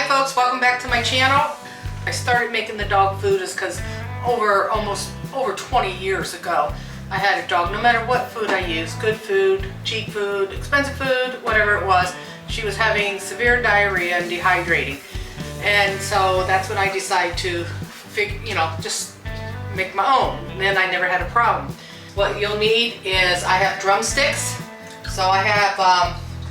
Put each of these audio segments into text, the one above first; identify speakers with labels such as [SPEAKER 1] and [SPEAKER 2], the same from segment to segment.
[SPEAKER 1] Hi folks, welcome back to my channel. I started making the dog food is because almost over 20 years ago I had a dog. No matter what food I used, good food, cheap food, expensive food, whatever it was, she was having severe diarrhea and dehydrating. And so that's when I decided to just make my own. And then I never had a problem. What you'll need is I have drumsticks. So I have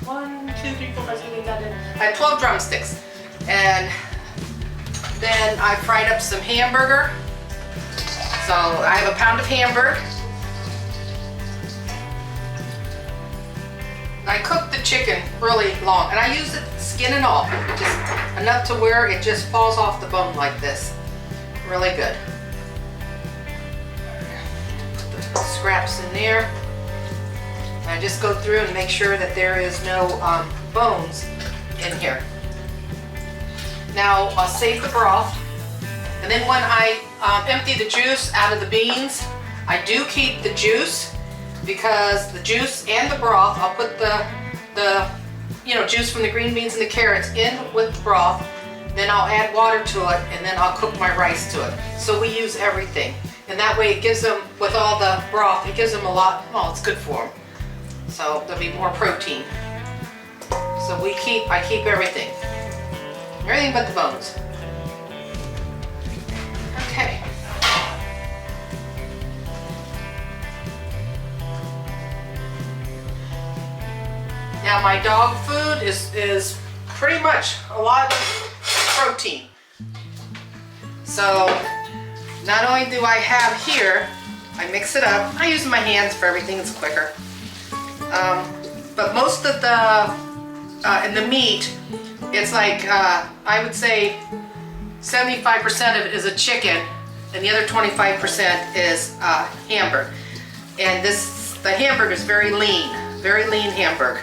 [SPEAKER 1] 1, 2, 3, 4, 5, 6, 7, 8, 9, 10. I have 12 drumsticks. And then I fried up some hamburger. So I have a pound of hamburger. I cooked the chicken really long, and I use it skin and all, just enough to where it just falls off the bone like this. Really good. Put the scraps in there. And I just go through and make sure that there is no bones in here. Now I'll save the broth, and then when I empty the juice out of the beans, I do keep the juice, because the juice and the broth, I'll put the juice from the green beans and the carrots in with the broth, then I'll add water to it, and then I'll cook my rice to it. So we use everything, and that way it gives them, with all the broth, it gives them a lot, well, it's good for them. So there'll be more protein. So I keep everything. Everything but the bones. Okay. Now my dog food is pretty much a lot of protein. So not only do I have here, I mix it up. I use my hands for everything, it's quicker. But most of in the meat, it's like, I would say 75% of it is a chicken, and the other 25% is hamburger. And the hamburger is very lean hamburger.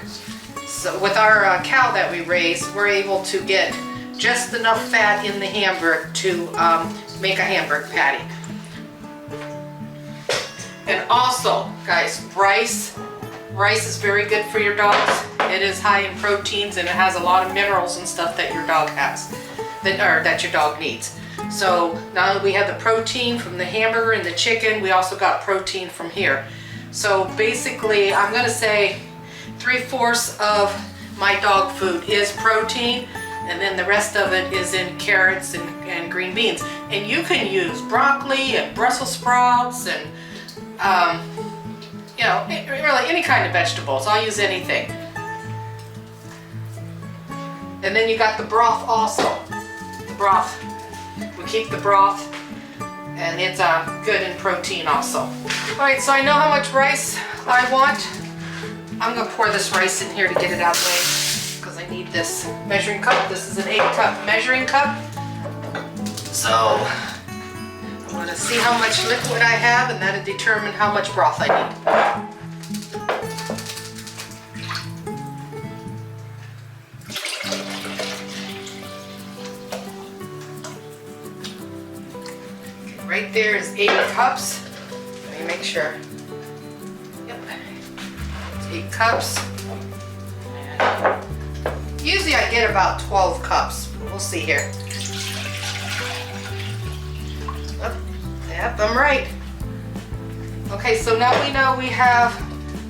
[SPEAKER 1] So with our cow that we raise, we're able to get just enough fat in the hamburger to make a hamburger patty. And also, guys, rice is very good for your dogs. It is high in proteins, and it has a lot of minerals and stuff that your dog has, that your dog needs. So now that we have the protein from the hamburger and the chicken, we also got protein from here. So basically, I'm going to say 3/4 of my dog food is protein, and then the rest of it is in carrots and green beans. And you can use broccoli and Brussels sprouts and really any kind of vegetables. I'll use anything. And then you got the broth also. The broth. We keep the broth, and it's good in protein also. Alright, so I know how much rice I want. I'm going to pour this rice in here to get it out of the way, because I need this measuring cup. This is an 8-cup measuring cup. So I'm going to see how much liquid I have, and that'll determine how much broth I need. Right there is 8 cups. Let me make sure. Yep. It's 8 cups. And usually I get about 12 cups. We'll see here. Oh, yep, I'm right. Okay, so now we know we have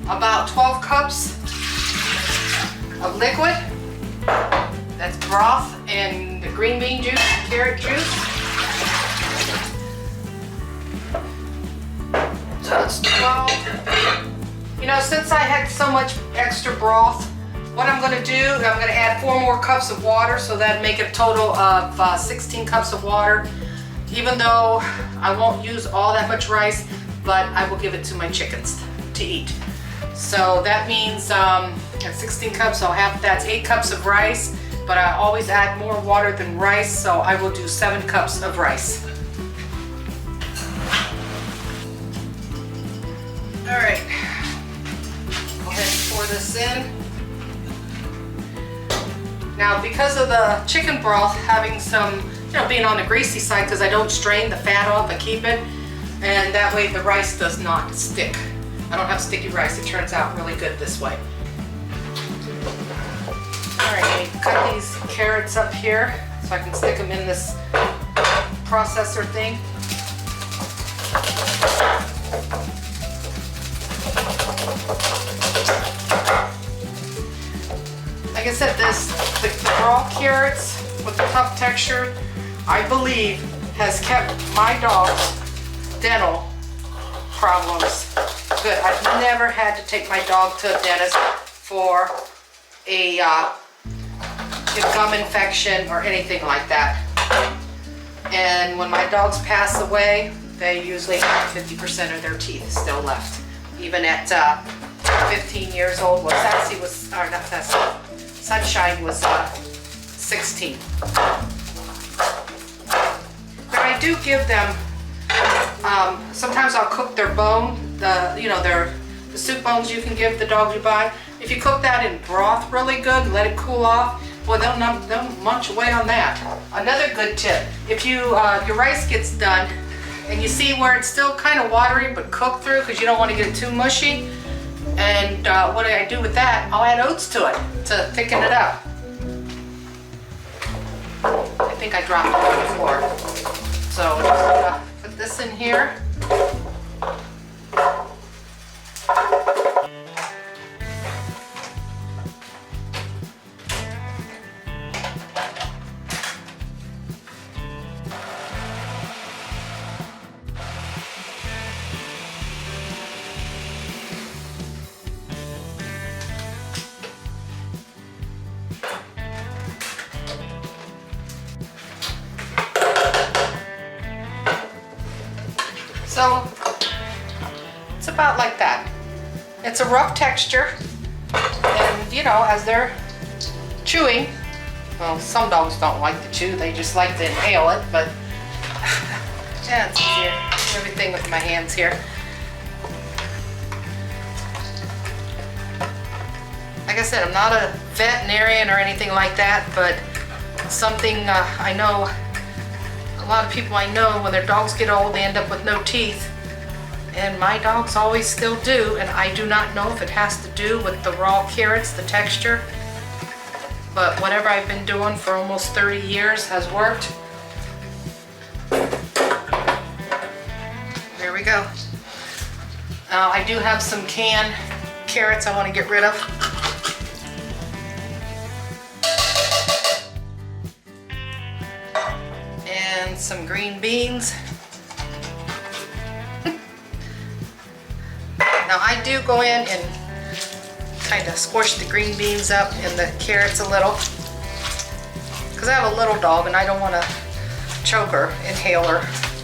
[SPEAKER 1] about 12 cups of liquid. That's broth and the green bean juice, carrot juice. So it's 12. Since I had so much extra broth, what I'm going to do, I'm going to add 4 more cups of water, so that'd make a total of 16 cups of water. Even though I won't use all that much rice, but I will give it to my chickens to eat. So that means at 16 cups, that's 8 cups of rice, but I always add more water than rice, so I will do 7 cups of rice. Alright, go ahead and pour this in. Now, because of the chicken broth having some, being on the greasy side, because I don't strain the fat off, I keep it, and that way the rice does not stick. I don't have sticky rice, it turns out really good this way. Alright, cut these carrots up here. so I can stick them in this processor thing. Like I said, the raw carrots with the tough texture, I believe, has kept my dog's dental problems good. I've never had to take my dog to a dentist for a gum infection or anything like that. And when my dogs pass away, they usually have 50% of their teeth still left. Even at 15 years old. Well, Sassy was, or not Sassy, Sunshine was 16. But I do give them, sometimes I'll cook their bone, the soup bones you can give the dog you buy. If you cook that in broth really good and let it cool off, well, they'll munch away on that. Another good tip, if your rice gets done and you see where it's still kind of watery but cooked through because you don't want to get it too mushy, and what do I do with that? I'll add oats to it to thicken it up. I think I dropped it on the floor. So just put this in here. So it's about like that. It's a rough texture, and as they're chewing, well, some dogs don't like to chew, they just like to inhale it, but yeah, it's easier. I do everything with my hands here. Like I said, I'm not a veterinarian or anything like that, but something I know. A lot of people I know, when their dogs get old, they end up with no teeth. And my dogs always still do, and I do not know if it has to do with the raw carrots, the texture. But whatever I've been doing for almost 30 years has worked. There we go. I do have some canned carrots I want to get rid of. And some green beans. Now I do go in and kind of squish the green beans up and the carrots a little, because I have a little dog and I don't want to choke her,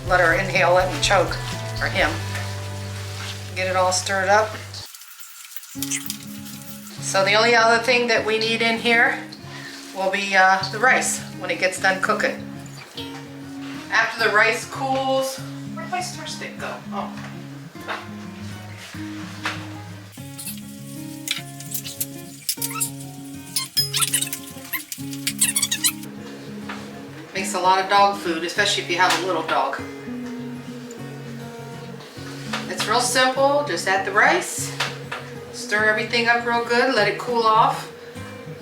[SPEAKER 1] let her inhale it and choke, or him. Get it all stirred up. So the only other thing that we need in here will be the rice when it gets done cooking. After the rice cools, where'd my stir stick go? Oh. Makes a lot of dog food, especially if you have a little dog. It's real simple, just add the rice, stir everything up real good, let it cool off,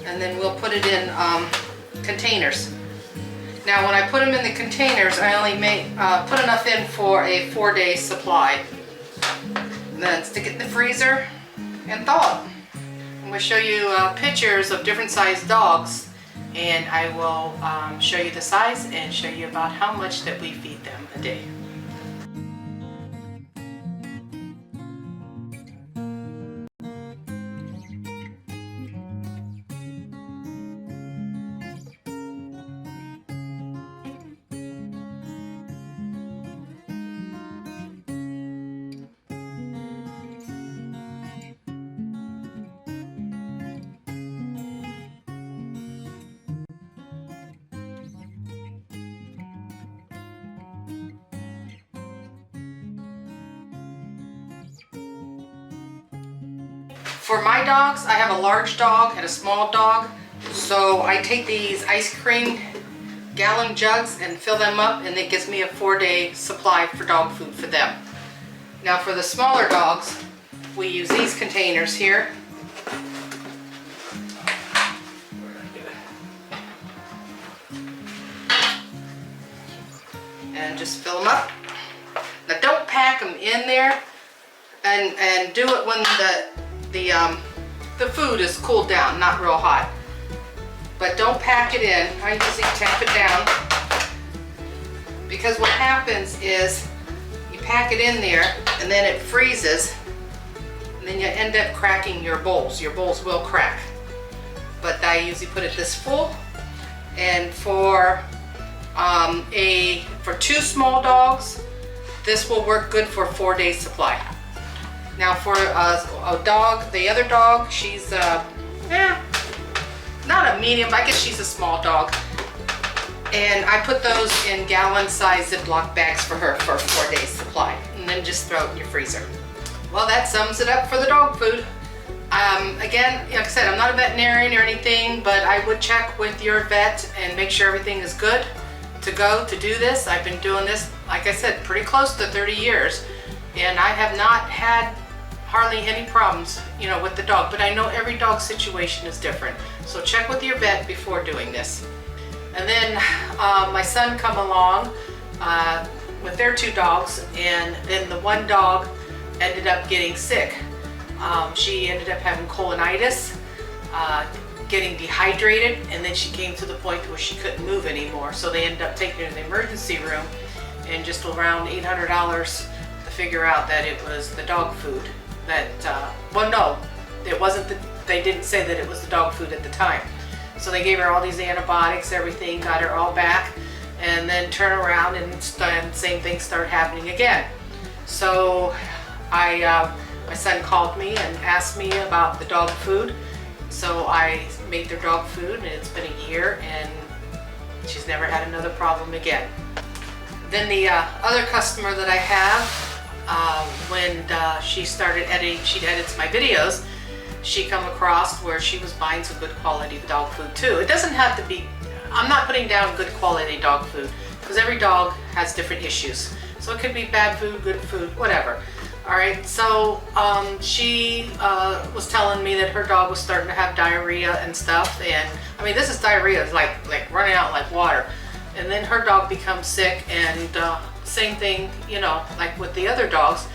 [SPEAKER 1] and then we'll put it in containers. Now when I put them in the containers, I only put enough in for a 4-day supply. And then stick it in the freezer and thaw it. I'm going to show you pictures of different sized dogs, and I will show you the size and show you about how much that we feed them a day. For my dogs, I have a large dog and a small dog, so I take these ice cream gallon jugs and fill them up, and it gives me a 4-day supply for dog food for them. Now for the smaller dogs, we use these containers here. and just fill them up. Now don't pack them in there, and do it when the food is cooled down, not real hot. But don't pack it in. I usually tamp it down, because what happens is you pack it in there and then it freezes, and then you end up cracking your bowls. Your bowls will crack. But I usually put it this full, and for two small dogs, this will work good for 4 days supply. Now for a dog, the other dog, she's not a medium, I guess she's a small dog. And I put those in gallon-sized Ziploc bags for her for 4 days supply, and then just throw it in your freezer. Well, that sums it up for the dog food. Again, like I said, I'm not a veterinarian or anything, but I would check with your vet and make sure everything is good to go to do this. I've been doing this, like I said, pretty close to 30 years, and I have not had hardly any problems, with the dog. But I know every dog situation is different, so check with your vet before doing this. And then my son come along with their 2 dogs, and then the one dog ended up getting sick. She ended up having colonitis, getting dehydrated, and then she came to the point where she couldn't move anymore. So they ended up taking her to the emergency room, and just around $800 to figure out that it was the dog food. Well, no, it wasn't. They didn't say that it was the dog food at the time. So they gave her all these antibiotics, everything, got her all back, and then turn around and same thing started happening again. So my son called me and asked me about the dog food. So I made their dog food, and it's been a year, and she's never had another problem again. Then the other customer that I have, when she started editing, she edits my videos, she come across where she was buying some good quality dog food too. It doesn't have to be, I'm not putting down good quality dog food, because every dog has different issues. So it could be bad food, good food, whatever. Alright, so she was telling me that her dog was starting to have diarrhea and stuff, and I mean, this is diarrhea, it's like running out like water. And then her dog becomes sick, and same thing, like with the other dogs.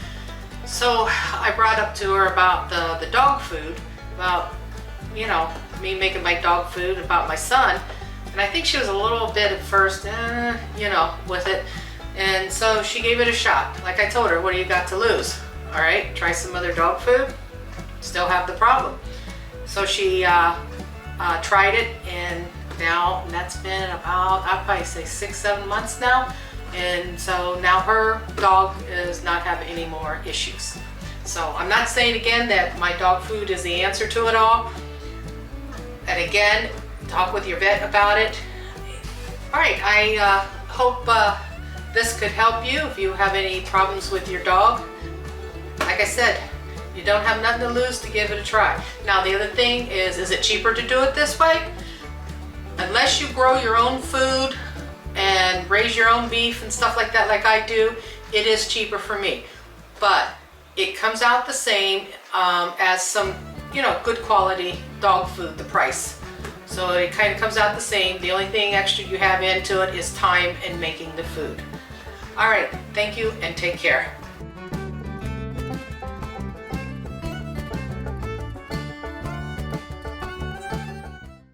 [SPEAKER 1] So I brought up to her about the dog food, about, me making my dog food, about my son. And I think she was a little bit at first, with it. And so she gave it a shot. Like I told her, what do you got to lose? All right, try some other dog food, still have the problem. So she tried it, and now that's been about, I'd probably say 6-7 months now. And so now her dog is not having any more issues. So I'm not saying again that my dog food is the answer to it all. And again, talk with your vet about it. All right, I hope this could help you if you have any problems with your dog. Like I said, you don't have nothing to lose to give it a try. Now the other thing is it cheaper to do it this way? Unless you grow your own food and raise your own beef and stuff like that, like I do, it is cheaper for me. But it comes out the same as some, good quality dog food, the price. So it kind of comes out the same. The only thing extra you have into it is time and making the food. All right, thank you and take care.